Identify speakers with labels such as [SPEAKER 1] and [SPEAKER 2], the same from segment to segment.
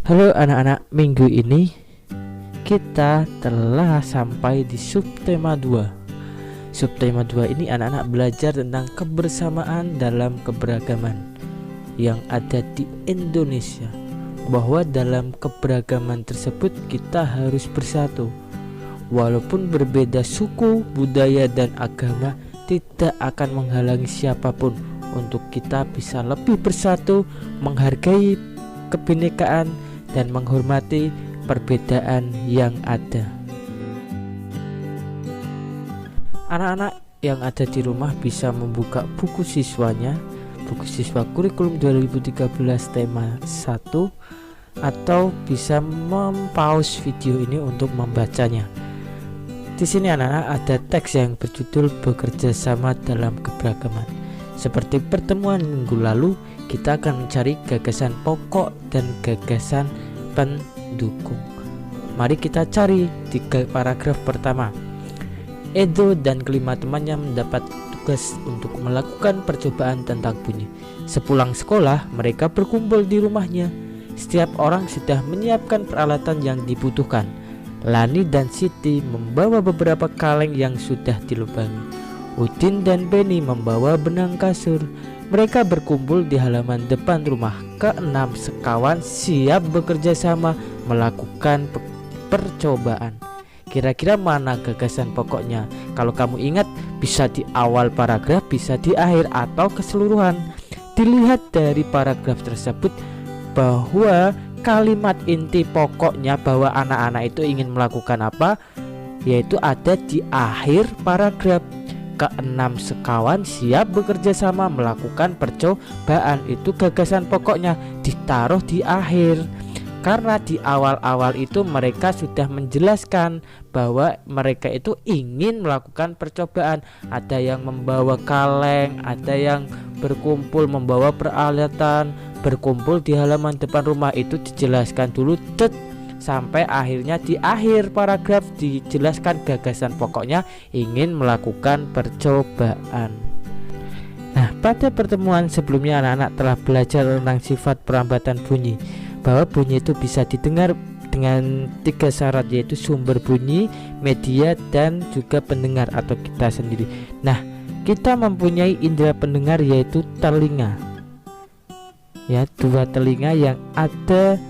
[SPEAKER 1] Halo anak-anak, minggu ini kita telah sampai di subtema 2. Subtema 2 ini anak-anak belajar tentang kebersamaan dalam keberagaman yang ada di Indonesia. Bahwa dalam keberagaman tersebut kita harus bersatu. Walaupun berbeda suku, budaya, dan agama, tidak akan menghalangi siapapun untuk kita bisa lebih bersatu, menghargai kebinekaan dan menghormati perbedaan yang ada. Anak-anak yang ada di rumah bisa membuka buku siswanya, buku siswa kurikulum 2013 tema 1, atau bisa mempause video ini untuk membacanya. Di sini anak-anak ada teks yang berjudul bekerja sama dalam keberagaman. Seperti pertemuan minggu lalu, kita akan mencari gagasan pokok dan gagasan pendukung. Mari kita cari di paragraf pertama. Edo dan kelima temannya mendapat tugas untuk melakukan percobaan tentang bunyi. Sepulang sekolah, mereka berkumpul di rumahnya. Setiap orang sudah menyiapkan peralatan yang dibutuhkan. Lani dan Siti membawa beberapa kaleng yang sudah dilubangi. Udin dan Beni membawa benang kasur. Mereka berkumpul di halaman depan rumah. Keenam sekawan siap bekerja sama melakukan percobaan. Kira-kira mana gagasan pokoknya? Kalau kamu ingat, bisa di awal paragraf, bisa di akhir, atau keseluruhan. Dilihat dari paragraf tersebut bahwa kalimat inti pokoknya bahwa anak-anak itu ingin melakukan apa, yaitu ada di akhir paragraf. Keenam sekawan siap bekerja sama melakukan percobaan, itu gagasan pokoknya ditaruh di akhir. Karena di awal-awal itu mereka sudah menjelaskan bahwa mereka itu ingin melakukan percobaan. Ada yang membawa kaleng, ada yang berkumpul membawa peralatan, berkumpul di halaman depan rumah. Itu dijelaskan dulu sampai akhirnya di akhir paragraf dijelaskan gagasan pokoknya ingin melakukan percobaan. Nah, pada pertemuan sebelumnya anak-anak telah belajar tentang sifat perambatan bunyi, bahwa bunyi itu bisa didengar dengan 3 syarat, yaitu sumber bunyi, media, dan juga pendengar atau kita sendiri. Nah, kita mempunyai indera pendengar yaitu telinga, ya, 2 telinga yang ada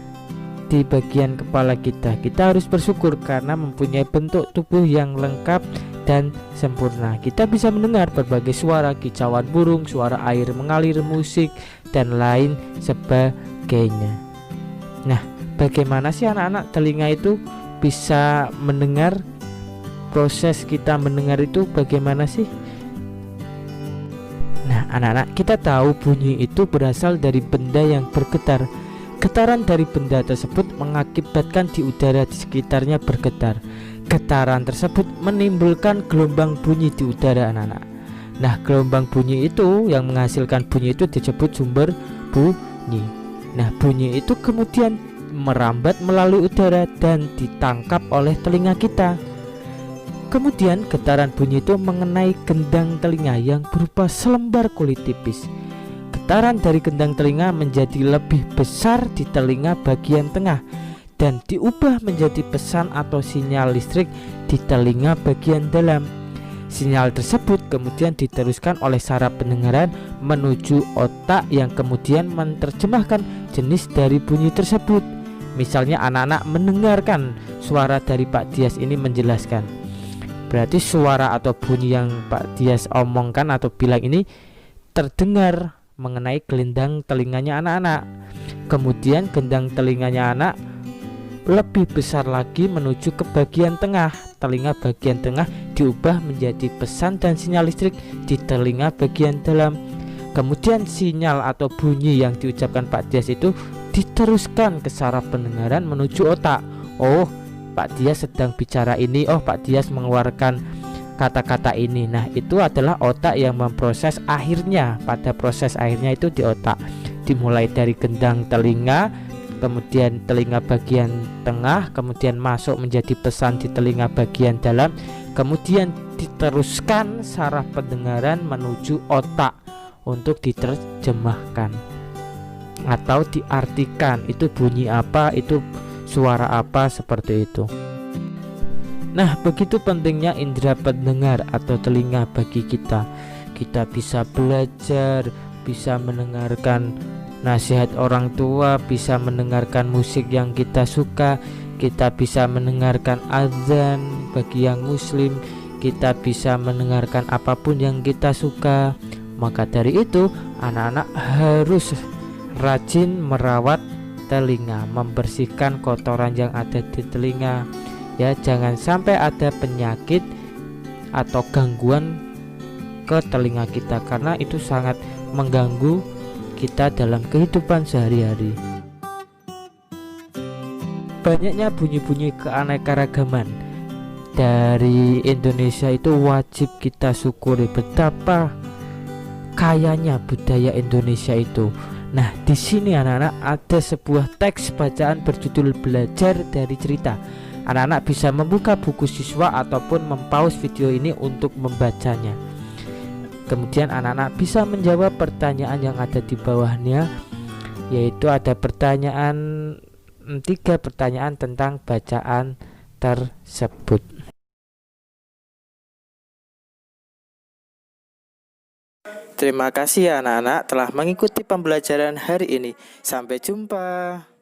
[SPEAKER 1] di bagian kepala kita. Kita harus bersyukur karena mempunyai bentuk tubuh yang lengkap dan sempurna. Kita bisa mendengar berbagai suara, kicauan burung, suara air mengalir, musik, dan lain sebagainya. Nah, bagaimana sih anak-anak telinga itu bisa mendengar? Proses kita mendengar itu bagaimana sih? Nah, anak-anak, kita tahu bunyi itu berasal dari benda yang bergetar. Getaran dari benda tersebut mengakibatkan di udara di sekitarnya bergetar. Getaran tersebut menimbulkan gelombang bunyi di udara anak-anak. Nah, gelombang bunyi itu yang menghasilkan bunyi itu disebut sumber bunyi. Nah, bunyi itu kemudian merambat melalui udara dan ditangkap oleh telinga kita. Kemudian getaran bunyi itu mengenai gendang telinga yang berupa selembar kulit tipis. Getaran dari gendang telinga menjadi lebih besar di telinga bagian tengah dan diubah menjadi pesan atau sinyal listrik di telinga bagian dalam. Sinyal tersebut kemudian diteruskan oleh saraf pendengaran menuju otak yang kemudian menerjemahkan jenis dari bunyi tersebut. Misalnya anak-anak mendengarkan suara dari Pak Dias ini menjelaskan. Berarti suara atau bunyi yang Pak Dias omongkan atau bilang ini terdengar mengenai gendang telinganya anak-anak. Kemudian gendang telinganya anak lebih besar lagi menuju ke bagian tengah. Telinga bagian tengah diubah menjadi pesan dan sinyal listrik di telinga bagian dalam. Kemudian sinyal atau bunyi yang diucapkan Pak Dias itu diteruskan ke saraf pendengaran menuju otak. Oh, Pak Dias sedang bicara ini. Oh, Pak Dias mengeluarkan kata-kata ini. Nah, itu adalah otak yang memproses akhirnya. Pada proses akhirnya itu di otak, dimulai dari gendang telinga, kemudian telinga bagian tengah, kemudian masuk menjadi pesan di telinga bagian dalam, kemudian diteruskan saraf pendengaran menuju otak untuk diterjemahkan. atau diartikan itu bunyi apa, itu suara apa, seperti itu. Nah, begitu pentingnya indera pendengar atau telinga bagi kita. Kita bisa belajar, bisa mendengarkan nasihat orang tua, bisa mendengarkan musik yang kita suka, kita bisa mendengarkan azan bagi yang muslim, kita bisa mendengarkan apapun yang kita suka. Maka dari itu, anak-anak harus rajin merawat telinga, membersihkan kotoran yang ada di telinga. Ya, jangan sampai ada penyakit atau gangguan ke telinga kita, karena itu sangat mengganggu kita dalam kehidupan sehari-hari. Banyaknya bunyi-bunyi keanekaragaman dari Indonesia itu wajib kita syukuri, betapa kayanya budaya Indonesia itu. Nah, di sini anak-anak ada sebuah teks bacaan berjudul Belajar dari Cerita. Anak-anak bisa membuka buku siswa ataupun mempause video ini untuk membacanya. Kemudian anak-anak bisa menjawab pertanyaan yang ada di bawahnya, yaitu ada pertanyaan 3 pertanyaan tentang bacaan tersebut. Terima kasih ya anak-anak telah mengikuti pembelajaran hari ini. Sampai jumpa.